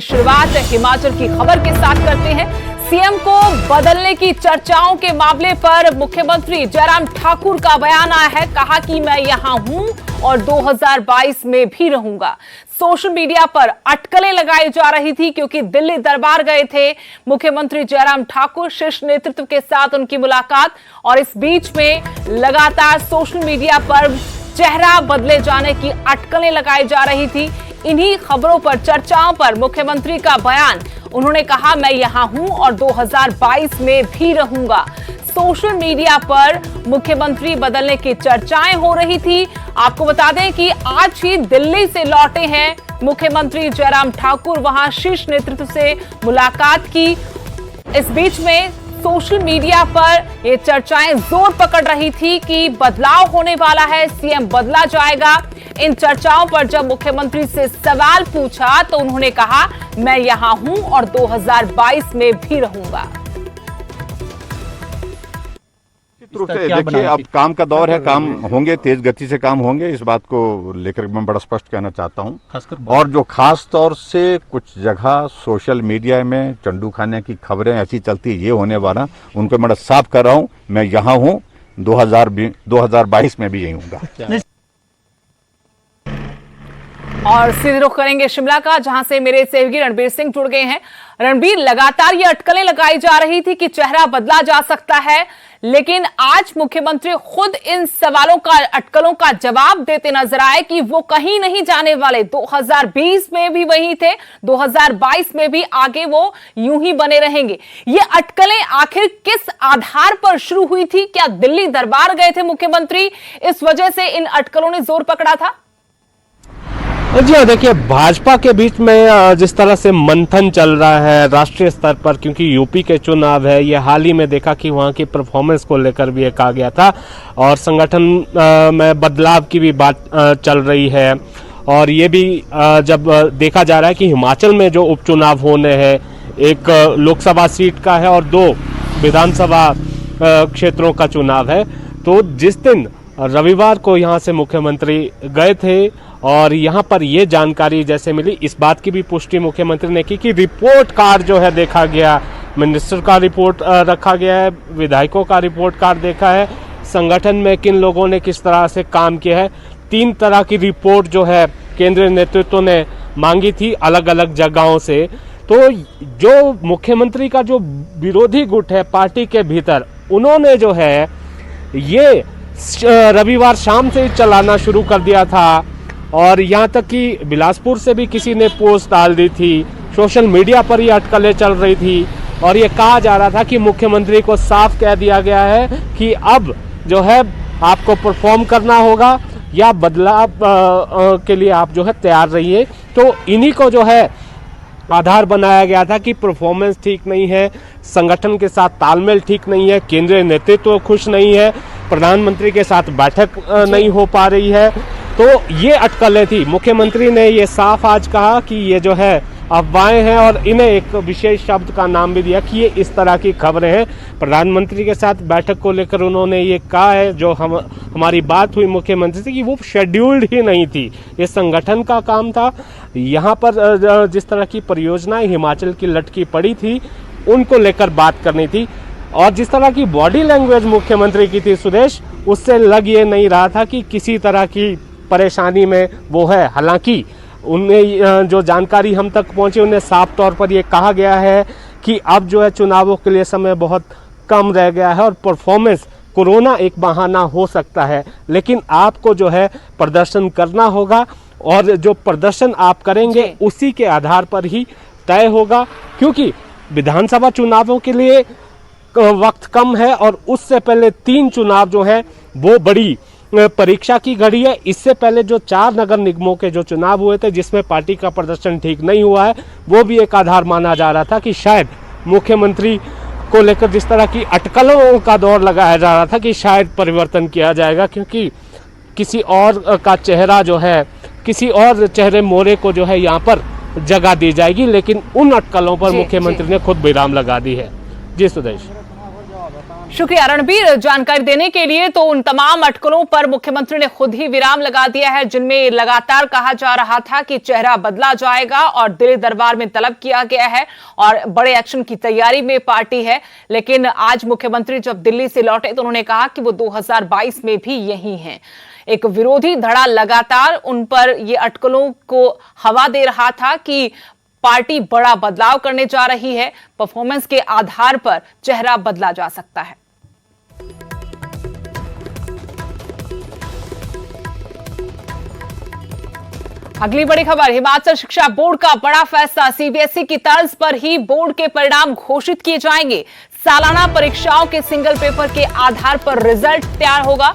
शुरुआत हिमाचल की खबर के साथ करते हैं। सीएम को बदलने की चर्चाओं के मामले पर मुख्यमंत्री जयराम ठाकुर का बयान आया है। कहा कि मैं यहां हूं और 2022 में भी रहूंगा। सोशल मीडिया पर अटकलें लगाई जा रही थी क्योंकि दिल्ली दरबार गए थे मुख्यमंत्री जयराम ठाकुर, शीर्ष नेतृत्व के साथ उनकी मुलाकात, और इस बीच में लगातार सोशल मीडिया पर चेहरा बदले जाने की अटकलें लगाई जा रही थी। इन्हीं खबरों पर, चर्चाओं पर मुख्यमंत्री का बयान। उन्होंने कहा मैं यहां हूं और 2022 में भी रहूंगा। सोशल मीडिया पर मुख्यमंत्री बदलने की चर्चाएं हो रही थी। आपको बता दें कि आज ही दिल्ली से लौटे हैं मुख्यमंत्री जयराम ठाकुर, वहां शीर्ष नेतृत्व से मुलाकात की। इस बीच में सोशल मीडिया पर ये चर्चाएं जोर पकड़ रही थी कि बदलाव होने वाला है, सीएम बदला जाएगा। इन चर्चाओं पर जब मुख्यमंत्री से सवाल पूछा तो उन्होंने कहा मैं यहां हूं और 2022 में भी रहूंगा। देखिए, अब काम का दौर है, काम होंगे, तेज गति से काम होंगे, इस बात को लेकर मैं बड़ा स्पष्ट कहना चाहता हूं। और जो खास तौर से कुछ जगह सोशल मीडिया में चंडू खाने की खबरें ऐसी चलती, ये होने वाला, उनको मैं साफ कर रहा हूं। मैं यहां हूं, 2022 में भी यही हूंगा। और सीधे रुख करेंगे शिमला का, जहां से मेरे सहयोगी रणबीर सिंह जुड़ गए हैं। रणबीर, लगातार ये अटकलें लगाई जा रही थी कि चेहरा बदला जा सकता है, लेकिन आज मुख्यमंत्री खुद इन सवालों का, अटकलों का जवाब देते नजर आए कि वो कहीं नहीं जाने वाले। 2020 में भी वही थे, 2022 में भी आगे वो यूं ही बने रहेंगे। ये अटकलें आखिर किस आधार पर शुरू हुई थी? क्या दिल्ली दरबार गए थे मुख्यमंत्री, इस वजह से इन अटकलों ने जोर पकड़ा था? जी हाँ, देखिए, भाजपा के बीच में जिस तरह से मंथन चल रहा है राष्ट्रीय स्तर पर, क्योंकि यूपी के चुनाव है, ये हाल ही में देखा कि वहाँ की परफॉर्मेंस को लेकर भी कहा गया था, और संगठन में बदलाव की भी बात चल रही है। और ये भी जब देखा जा रहा है कि हिमाचल में जो उपचुनाव होने हैं, एक लोकसभा सीट का है और 2 विधानसभा क्षेत्रों का चुनाव है, तो जिस दिन रविवार को यहाँ से मुख्यमंत्री गए थे और यहाँ पर ये जानकारी जैसे मिली, इस बात की भी पुष्टि मुख्यमंत्री ने की कि रिपोर्ट कार्ड जो है देखा गया, मिनिस्टर का रिपोर्ट रखा गया है, विधायकों का रिपोर्ट कार्ड देखा है, संगठन में किन लोगों ने किस तरह से काम किया है। 3 तरह की रिपोर्ट जो है केंद्रीय नेतृत्व ने मांगी थी अलग अलग जगहों से। तो जो मुख्यमंत्री का जो विरोधी गुट है पार्टी के भीतर, उन्होंने जो है ये रविवार शाम से ही चलाना शुरू कर दिया था, और यहाँ तक कि बिलासपुर से भी किसी ने पोस्ट डाल दी थी, सोशल मीडिया पर ये अटकलें चल रही थी, और ये कहा जा रहा था कि मुख्यमंत्री को साफ कह दिया गया है कि अब जो है आपको परफॉर्म करना होगा या बदलाव के लिए आप जो है तैयार रहिए। तो इन्हीं को जो है आधार बनाया गया था कि परफॉर्मेंस ठीक नहीं है, संगठन के साथ तालमेल ठीक नहीं है, केंद्रीय नेतृत्व खुश नहीं है, प्रधानमंत्री के साथ बैठक नहीं हो पा रही है। तो ये अटकलें थी। मुख्यमंत्री ने ये साफ आज कहा कि ये जो है अफवाहें हैं, और इन्हें एक विशेष शब्द का नाम भी दिया कि ये इस तरह की खबरें हैं। प्रधानमंत्री के साथ बैठक को लेकर उन्होंने ये कहा है, जो हमारी बात हुई मुख्यमंत्री से, कि वो शेड्यूल्ड ही नहीं थी, ये संगठन का काम था। यहाँ पर जिस तरह की परियोजनाएं हिमाचल की लटकी पड़ी थी, उनको लेकर बात करनी थी। और जिस तरह की बॉडी लैंग्वेज मुख्यमंत्री की थी सुदेश, उससे लग ये नहीं रहा था कि किसी तरह की परेशानी में वो है। हालांकि उन्हें जो जानकारी हम तक पहुंची, उन्हें साफ तौर पर ये कहा गया है कि अब जो है चुनावों के लिए समय बहुत कम रह गया है और परफॉर्मेंस, कोरोना एक बहाना हो सकता है, लेकिन आपको जो है प्रदर्शन करना होगा, और जो प्रदर्शन आप करेंगे उसी के आधार पर ही तय होगा, क्योंकि विधानसभा चुनावों के लिए वक्त कम है और उससे पहले 3 चुनाव जो है वो बड़ी परीक्षा की घड़ी है। इससे पहले जो 4 नगर निगमों के जो चुनाव हुए थे, जिसमें पार्टी का प्रदर्शन ठीक नहीं हुआ है, वो भी एक आधार माना जा रहा था कि शायद मुख्यमंत्री को लेकर जिस तरह की अटकलों का दौर लगाया जा रहा था कि शायद परिवर्तन किया जाएगा, क्योंकि किसी और का चेहरा जो है, किसी और चेहरे मोहरे को जो है यहाँ पर जगह दी जाएगी। लेकिन उन अटकलों पर मुख्यमंत्री ने खुद विराम लगा दी है। जी सुदेश। शुक्रिया रणबीर जानकारी देने के लिए। तो उन तमाम अटकलों पर मुख्यमंत्री ने खुद ही विराम लगा दिया है, जिनमें लगातार कहा जा रहा था कि चेहरा बदला जाएगा और दिल्ली दरबार में तलब किया गया है और बड़े एक्शन की तैयारी में पार्टी है। लेकिन आज मुख्यमंत्री जब दिल्ली से लौटे तो उन्होंने कहा कि वो 2022 में भी यही हैं। एक विरोधी धड़ा लगातार उन पर ये अटकलों को हवा दे रहा था कि पार्टी बड़ा बदलाव करने जा रही है, परफॉर्मेंस के आधार पर चेहरा बदला जा सकता है। अगली बड़ी खबर, हिमाचल शिक्षा बोर्ड का बड़ा फैसला। सीबीएसई की तर्ज पर ही बोर्ड के परिणाम घोषित किए जाएंगे। सालाना परीक्षाओं के सिंगल पेपर के आधार पर रिजल्ट तैयार होगा।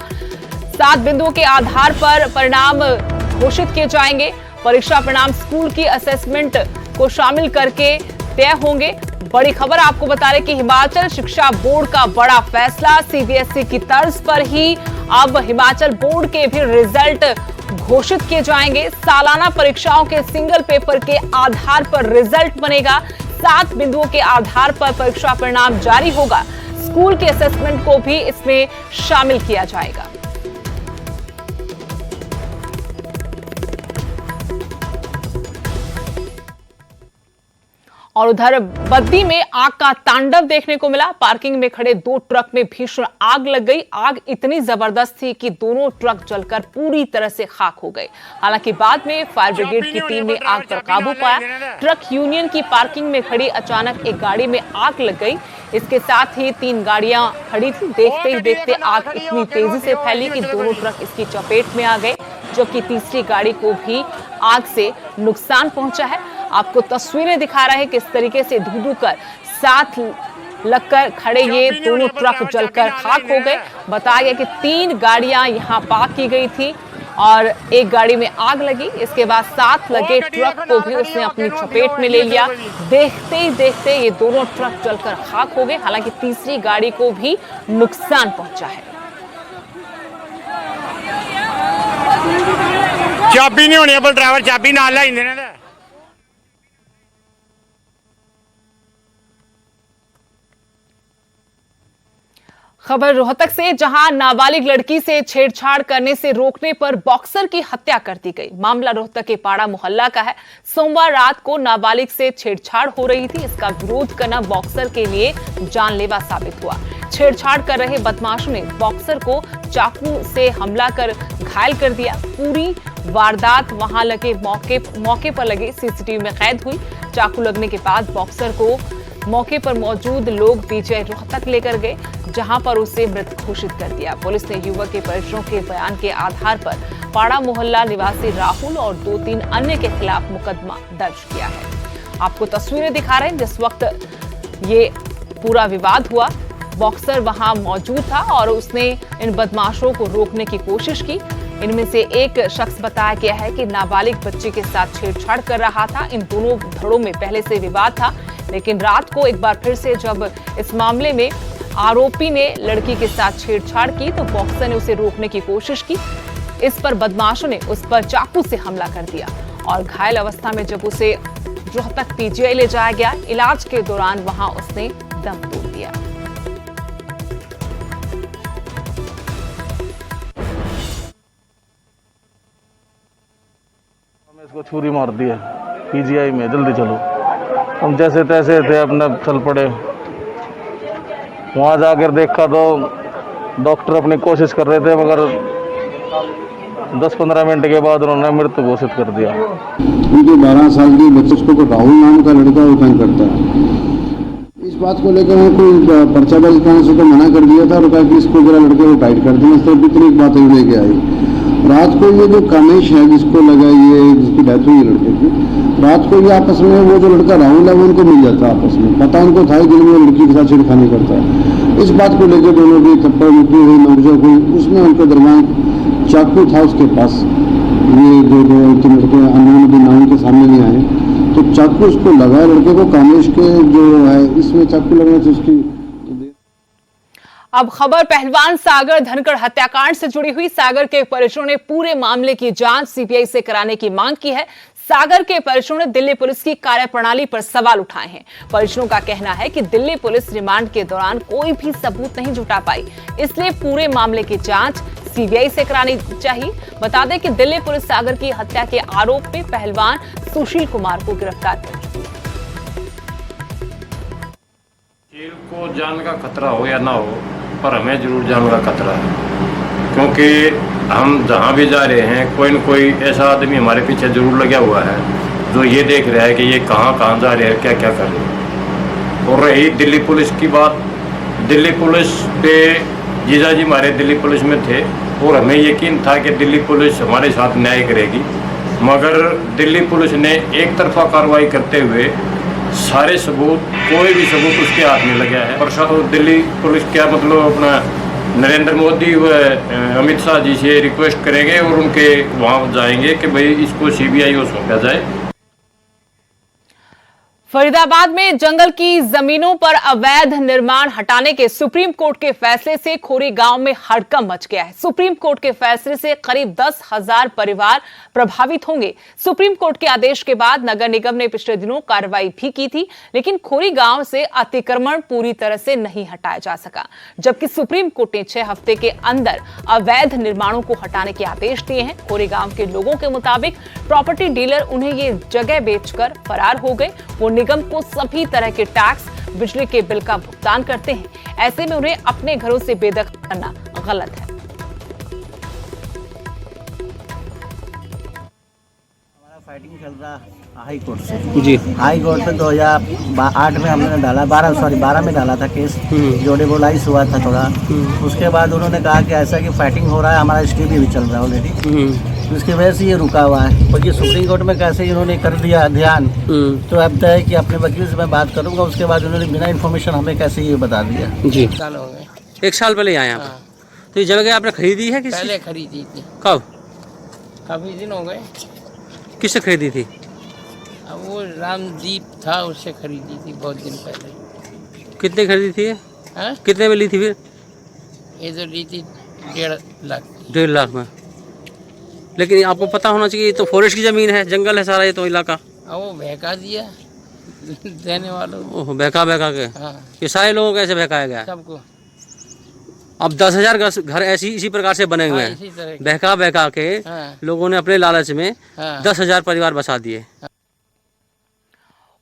7 बिंदुओं के आधार पर परिणाम घोषित किए जाएंगे। परीक्षा परिणाम स्कूल की असेसमेंट को शामिल करके तय होंगे। बड़ी खबर आपको बता रहे कि हिमाचल शिक्षा बोर्ड का बड़ा फैसला। सीबीएसई की तर्ज पर ही अब हिमाचल बोर्ड के भी रिजल्ट घोषित किए जाएंगे। सालाना परीक्षाओं के सिंगल पेपर के आधार पर रिजल्ट बनेगा। 7 बिंदुओं के आधार पर परीक्षा परिणाम जारी होगा। स्कूल के असेसमेंट को भी इसमें शामिल किया जाएगा। और उधर बद्दी में आग का तांडव देखने को मिला। पार्किंग में खड़े 2 ट्रक में भीषण आग लग गई। आग इतनी जबरदस्त थी कि दोनों ट्रक जलकर पूरी तरह से खाक हो गए। हालांकि बाद में फायर ब्रिगेड की टीम ने आग पर काबू पाया। ट्रक यूनियन की पार्किंग में खड़ी अचानक एक गाड़ी में आग लग गई। इसके साथ ही 3 गाड़ियां खड़ी थी। देखते ही देखते आग इतनी तेजी से फैली कि दोनों ट्रक इसकी चपेट में आ गए, जबकि तीसरी गाड़ी को भी आग से नुकसान पहुंचा है। आपको तस्वीरें दिखा रहे हैं किस तरीके से धू कर साथ लगकर खड़े ये दोनों ट्रक जलकर खाक हो गए। बताया गया कि 3 गाड़ियां यहां पार्क की गई थी और एक गाड़ी में आग लगी। इसके बाद साथ लगे ट्रक को भी उसने अपनी चपेट में ले लिया। देखते ही देखते ये दोनों ट्रक जलकर खाक हो गए। हालांकि तीसरी गाड़ी को भी नुकसान पहुंचा है। चाबी नहीं होनी पर ड्राइवर चाबी नाल लाइंदे ने। खबर रोहतक से, जहां नाबालिग लड़की से छेड़छाड़ करने से रोकने पर बॉक्सर की हत्या कर दी गई। मामला रोहतक के पाड़ा मोहल्ला का है। सोमवार रात को नाबालिग से छेड़छाड़ हो रही थी। इसका विरोध करना बॉक्सर के लिए जानलेवा साबित हुआ। छेड़छाड़ कर रहे बदमाशों ने बॉक्सर को चाकू से हमला कर घायल कर दिया। पूरी वारदात वहां लगे मौके पर लगे सीसीटीवी में कैद हुई। चाकू लगने के बाद बॉक्सर को मौके पर मौजूद लोग पीछे रोहतक लेकर गए, जहां पर उसे मृत घोषित कर दिया। पुलिस ने युवक के परिजनों के बयान के आधार पर पाड़ा मोहल्ला निवासी राहुल और 2-3 अन्य के खिलाफ मुकदमा दर्ज किया है। आपको तस्वीरें दिखा रहे हैं जिस वक्त ये पूरा विवाद हुआ। बॉक्सर वहां मौजूद था और उसने इन बदमाशों को रोकने की कोशिश की। इनमें से एक शख्स बताया गया है कि नाबालिग बच्चे के साथ छेड़छाड़ कर रहा था। इन दोनों धड़ों में पहले से विवाद था, लेकिन रात को एक बार फिर से जब इस मामले में आरोपी ने लड़की के साथ छेड़छाड़ की तो बॉक्सर ने उसे रोकने की कोशिश की। इस पर बदमाशों ने उस पर चाकू से हमला कर दिया और घायल अवस्था में जब उसे रोहतक पीजीआई ले जाया गया, इलाज के दौरान वहां उसने दम तोड़ दिया। इसको छुरी मार दी है पीजीआई में, जल्दी चलो। हम जैसे तैसे थे अपना चल पड़े। वहाँ जाकर देखा तो डॉक्टर अपनी कोशिश कर रहे थे, मगर 10-15 मिनट के बाद उन्होंने मृत्यु घोषित कर दिया। उनके 12 साल की बच्चे को राहुल नाम का लड़का वो तंग करता है। इस बात को लेकर उनको पर्चा दर्ज करने से तो मना कर दिया था और कहा कि इसको जरा लड़के को टाइट कर देना। इस तरह दूसरी एक बात लेके आई। रात को ये जो कमेश है जिसको लगा, ये जिसकी डेथ हुई लड़के की, रात को ये आपस में वो जो लड़का राहुल है वो उनको मिल जाता है आपस में। पता उनको था दिन में लड़की के साथ छेड़खानी करता है। इस बात को लेकर दोनों की थप्पड़ मुक्की हुई, नोकझोंक हुई। उसमें उनके दरमियान चाकू था उसके पास। ये जो 2-3 लड़के अनोन नाम के सामने नहीं आए तो चाकू उसको लगा। लड़के को कामेश के जो है इसमें चाकू लगने से उसकी। अब खबर पहलवान सागर धनखड़ हत्याकांड से जुड़ी हुई। सागर के परिजनों ने पूरे मामले की जांच सीबीआई से कराने की मांग की है। सागर के परिजनों ने दिल्ली पुलिस की कार्यप्रणाली पर सवाल उठाए हैं। परिजनों का कहना है कि दिल्ली पुलिस रिमांड के दौरान कोई भी सबूत नहीं जुटा पाई, इसलिए पूरे मामले की जांच सीबीआई से करानी चाहिए। बता दें कि दिल्ली पुलिस सागर की हत्या के आरोप में पहलवान सुशील कुमार को गिरफ्तार कर चुकी है। जेल को जान का खतरा हो या ना हो, पर हमें जरूर जान का खतरा है, क्योंकि हम जहाँ भी जा रहे हैं कोई न कोई ऐसा आदमी हमारे पीछे जरूर लगा हुआ है जो ये देख रहा है कि ये कहाँ कहाँ जा रहे हैं, क्या क्या कर रहे हैं। और रही दिल्ली पुलिस की बात, दिल्ली पुलिस पे जीजा जी हमारे दिल्ली पुलिस में थे और हमें यकीन था कि दिल्ली पुलिस हमारे साथ न्याय करेगी, मगर दिल्ली पुलिस ने एक तरफा कार्रवाई करते हुए सारे सबूत, कोई भी सबूत उसके हाथ में लगा है। और तो दिल्ली पुलिस क्या मतलब अपना नरेंद्र मोदी व अमित शाह जी से रिक्वेस्ट करेंगे और उनके वहाँ जाएंगे कि भाई इसको सीबीआई को सौंपा जाए। फरीदाबाद में जंगल की जमीनों पर अवैध निर्माण हटाने के सुप्रीम कोर्ट के फैसले से खोरी गांव में हड़कंप मच गया है। सुप्रीम कोर्ट के फैसले से करीब 10,000 परिवार प्रभावित होंगे। सुप्रीम कोर्ट के आदेश के बाद नगर निगम ने पिछले दिनों कार्रवाई भी की थी, लेकिन खोरी गांव से अतिक्रमण पूरी तरह से नहीं हटाया जा सका, जबकि सुप्रीम कोर्ट ने 6 हफ्ते के अंदर अवैध निर्माणों को हटाने के आदेश दिए हैं। खोरी गांव के लोगों के मुताबिक प्रॉपर्टी डीलर उन्हें ये जगह बेचकर फरार हो गए। वो निगम को सभी तरह के टैक्स, बिजली के बिल का भुगतान करते हैं। ऐसे में उन्हें अपने घरों से बेदखल करना गलत है। हमारा फाइटिंग चल रहा हाई कोर्ट से जी। हाई कोर्ट पे 2008 में हमने डाला, 12 में डाला था केस, जो डिबोलाइज हुआ था थोड़ा। उसके बाद उन्होंने कहा कि ऐसा कि फाइटिंग हो रहा है, हमारा स्टे भी चल रहा है ऑलरेडी, इसकी वजह से ये रुका हुआ है। और ये सुप्रीम कोर्ट में कैसे इन्होंने कर दिया ध्यान, तो अब तय है कि अपने वकील से मैं बात करूंगा। उसके बाद उन्होंने बिना इन्फॉर्मेशन हमें कैसे ये बता दिया जी। साल हो गए, 1 साल पहले आए आप। तो ये जगह आपने खरीदी है? किसी पहले खरीदी थी। कब? काफी दिन हो गए। किससे खरीदी थी? अब वो रामदीप था, उससे खरीदी थी बहुत दिन पहले। कितने खरीदी थी? हाँ? कितने में ली थी फिर? ये तो ली थी 1.5 लाख। 1.5 लाख में? लेकिन आपको पता होना चाहिए, ये तो फॉरेस्ट की जमीन है, जंगल है सारा ये तो इलाका। अब वो बहका दिया देने वालों। ओह, बहका के। हाँ। ये सारे लोगों को ऐसे बहकाया गया सबको। अब 10,000 घर ऐसी इसी प्रकार से बने हुए हैं। बहका के लोगों ने अपने लालच में 10,000 परिवार बसा दिए।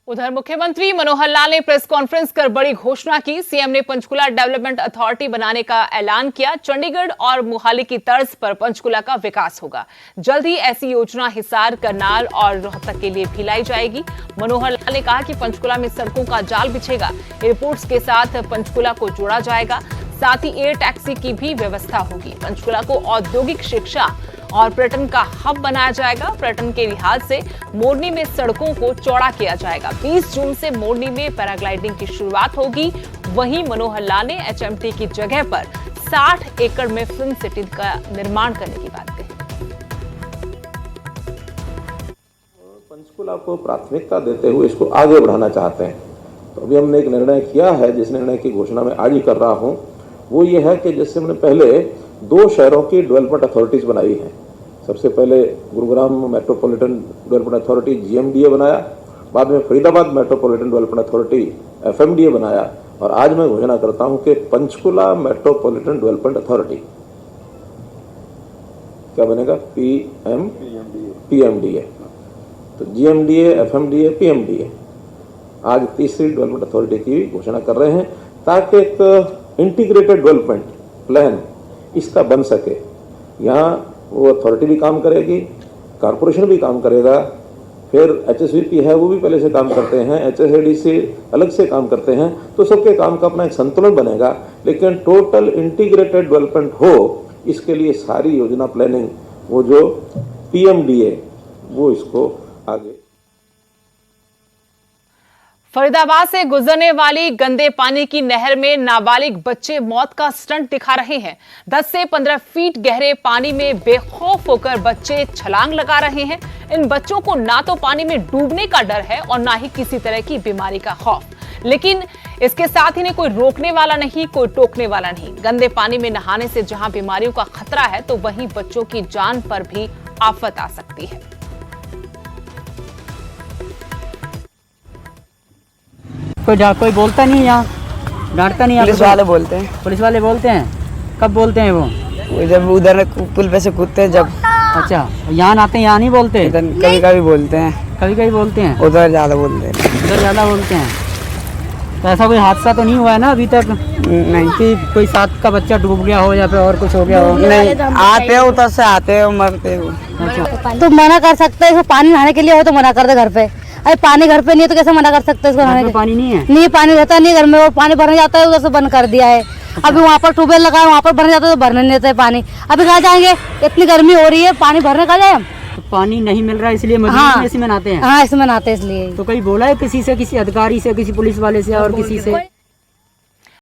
उधर मुख्यमंत्री मनोहर लाल ने प्रेस कॉन्फ्रेंस कर बड़ी घोषणा की। सीएम ने पंचकुला डेवलपमेंट अथॉरिटी बनाने का ऐलान किया। चंडीगढ़ और मोहाली की तर्ज पर पंचकुला का विकास होगा। जल्द ही ऐसी योजना हिसार, करनाल और रोहतक के लिए भी लाई जाएगी। मनोहर लाल ने कहा कि पंचकुला में सड़कों का जाल बिछेगा, एयरपोर्ट्स के साथ पंचकुला को जोड़ा जाएगा, साथ ही एयर टैक्सी की भी व्यवस्था होगी। पंचकुला को औद्योगिक, शिक्षा और पर्यटन का हब बनाया जाएगा। पर्यटन के लिहाज से मोरनी में सड़कों को चौड़ा किया जाएगा। 20 जून से मोरनी में पैराग्लाइडिंग की शुरुआत होगी। वहीं मनोहर लाल ने एचएमटी की जगह पर 60 एकड़ में फिल्म सिटी का निर्माण करने की बात कही। पंचकुला को प्राथमिकता देते हुए इसको आगे बढ़ाना चाहते हैं। तो अभी हमने एक निर्णय किया है, जिस निर्णय की घोषणा मैं आज ही कर रहा हूं, वो ये है कि जैसे हमने पहले 2 शहरों की डेवलपमेंट अथॉरिटीज बनाई हैं। सबसे पहले Gurugram metropolitan development authority GMDA बनाया, बाद में Faridabad metropolitan development authority FMDA बनाया, और आज मैं घोषणा करता हूं कि पंचकुला मेट्रोपॉलिटन डेवलपमेंट अथॉरिटी क्या बनेगा? PMDA। तो GMDA, FMDA, PMDA आज तीसरी डेवलपमेंट अथॉरिटी की घोषणा कर रहे हैं, ताकि एक इंटीग्रेटेड डेवलपमेंट प्लान इसका बन सके। यहाँ वो अथॉरिटी भी काम करेगी, कॉरपोरेशन भी काम करेगा, फिर HSVP है वो भी पहले से काम करते हैं, HSAD से अलग से काम करते हैं, तो सबके काम का अपना एक संतुलन बनेगा। लेकिन टोटल इंटीग्रेटेड डेवलपमेंट हो, इसके लिए सारी योजना प्लानिंग वो जो PMDA वो इसको आगे। फरीदाबाद से गुजरने वाली गंदे पानी की नहर में नाबालिग बच्चे मौत का स्टंट दिखा रहे हैं। 10 से 15 फीट गहरे पानी में बेखौफ होकर बच्चे छलांग लगा रहे हैं। इन बच्चों को ना तो पानी में डूबने का डर है और ना ही किसी तरह की बीमारी का खौफ, लेकिन इसके साथ इन्हें कोई रोकने वाला नहीं, कोई टोकने वाला नहीं। गंदे पानी में नहाने से जहां बीमारियों का खतरा है, तो वहीं बच्चों की जान पर भी आफत आ सकती है। कोई बोलता नहीं यहाँ, डांटता नहीं? पुलिस वाले बोलते हैं। पुलिस वाले बोलते हैं? कब बोलते हैं वो? जब उधर पुल पे से कूदते हैं जब। अच्छा, यहाँ आते हैं यहाँ नहीं बोलते? कभी कभी बोलते हैं। कभी कभी बोलते हैं? उधर ज़्यादा बोलते हैं। उधर ज़्यादा बोलते हैं। तो ऐसा कोई हादसा तो नहीं हुआ है ना अभी तक? नहीं। कि कोई 7 का बच्चा डूब गया हो या फिर और कुछ हो गया हो? नहीं, आते हो उधर से आते हो मरते हो। तो मना कर सकते हैं, पानी नहाने के लिए हो तो मना कर दे घर पे। अरे पानी घर पे नहीं है तो कैसे मना कर सकते हैं इसको नहाने? पानी नहीं है? नहीं, पानी रहता नहीं घर में, वो पानी भरने जाता है उधर से बंद कर दिया है। अभी वहाँ पर ट्यूबवेल लगा है, वहाँ पर भरने जाता है तो भरने नहीं देते पानी। अभी कहाँ जाएंगे, इतनी गर्मी हो रही है, पानी भरने कहाँ जाए हम? तो पानी नहीं मिल रहा है इसलिए हाँ, इसमें नहाते हैं? हाँ, इसमें नहाते हैं इसलिए। तो कहीं बोला है किसी से, किसी अधिकारी से, किसी पुलिस वाले से और किसी से?